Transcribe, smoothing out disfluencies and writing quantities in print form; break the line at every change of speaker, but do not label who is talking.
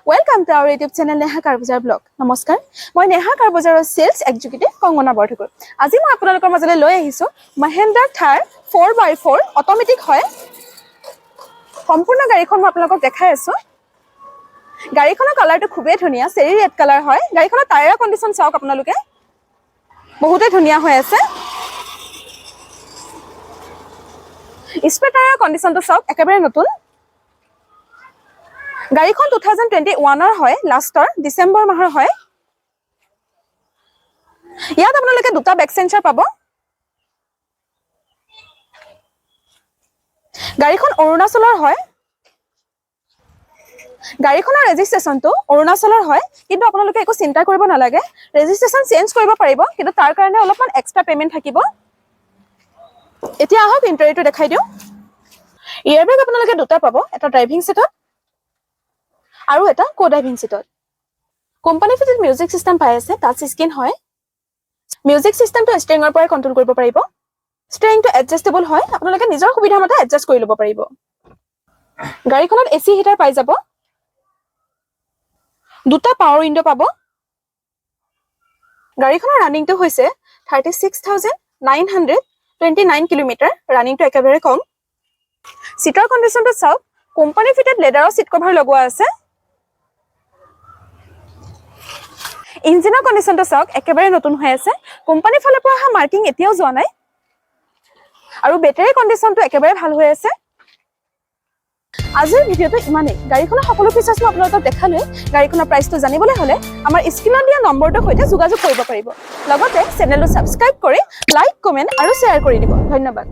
Welcome to our YouTube channel Neha Car Bazaar Blog. Namaskar. Moi Neha Car Bazaar Sales Executive Kongona Borthakul. আজি মই আপোনালোকৰ মাজলৈ লৈ আহিছো Mahindra Thar 4x4 অটোমেটিক হয়। সম্পূৰ্ণ গাড়ীখন মই আপোনালোকক দেখাই আছো। গাড়ীখনৰ কালাৰটো খুবেই ধুনীয়া, চেৰি ৰেড কালাৰ হয়। গাড়ীখনৰ টায়াৰ কণ্ডিশ্যন চাওক আপোনালোকে। বহুতে ধুনীয়া হৈ আছে। স্পেয়াৰ টায়াৰ কণ্ডিশ্যনটো চাওক, একেবাৰে নতুন। গাড়ীখন 2021 হয়, লাষ্টৰ ডিসেম্বৰ মাহৰ হয়। ইয়াত আপোনালোকে দুটা বেক সেন্সৰ পাব। গাড়ীখন অৰুণাচলৰ হয়। গাড়ীখনৰ ৰেজিষ্ট্ৰেচনটো অৰুণাচলৰ হয়, কিন্তু আপোনালোকে একো চিন্তা কৰিব নালাগে। ৰেজিষ্ট্ৰেচন চেঞ্জ কৰিব পাৰিব, কিন্তু তাৰ কাৰণে অলপমান এক্সট্ৰা পেমেন্ট থাকিব। এতিয়া আহক ইন্টেৰিয়ৰটো দেখাই দিও। এয়াৰবেগ আপোনালোকে দুটা পাব, এটা ড্ৰাইভিং সিটত আৰু এটা কো ড্ৰাইভিং সিটত। কোম্পানী ফিটেড মিউজিক সিস্টেম পাই আছে, টাচ স্ক্ৰীন হয়। মিউজিক সিস্টেমটো ষ্ট্ৰিঙৰ পৰা কন্ট্ৰোল কৰিব পাৰিব। ষ্ট্ৰিংটো এডজাস্টেবল হয়, আপোনালোকে নিজৰ সুবিধা মতে এডজাস্ট কৰি ল'ব পাৰিব। গাড়ীখনত এসি হিটাৰ পাই যাব। দুটা পাৱাৰ উইন্ডো পাব। গাড়ীখনৰ ৰানিংটো হৈছে 36,929 কিলোমিটাৰ। ৰানিংটো একেবাৰে কম। সিটৰ কণ্ডিশ্যনটো চাওক, কোম্পানী ফিটেড লেদাৰৰ সিট কভাৰ লগোৱা আছে। ইঞ্জিনৰ কণ্ডিশ্যনটো চাওক, একেবাৰে নতুন হৈ আছে। কোম্পানীৰ ফালৰ পৰা অহা মাৰ্কিং এতিয়াও যোৱা নাই। আৰু বেটাৰী কণ্ডিশ্যনটো একেবাৰে ভাল হৈ আছে। আজিৰ ভিডিঅ'টো ইমানেই। গাড়ীখনৰ সকলো ফিচাৰ্ছ মই আপোনালোকক দেখালোঁ। গাড়ীখনৰ প্ৰাইচটো জানিবলৈ হ'লে আমাৰ স্ক্ৰীনত দিয়া নম্বৰটোৰ সৈতে যোগাযোগ কৰিব পাৰিব। লগতে চেনেলটো ছাবস্ক্ৰাইব কৰি লাইক, কমেণ্ট আৰু শ্বেয়াৰ কৰি দিব। ধন্যবাদ।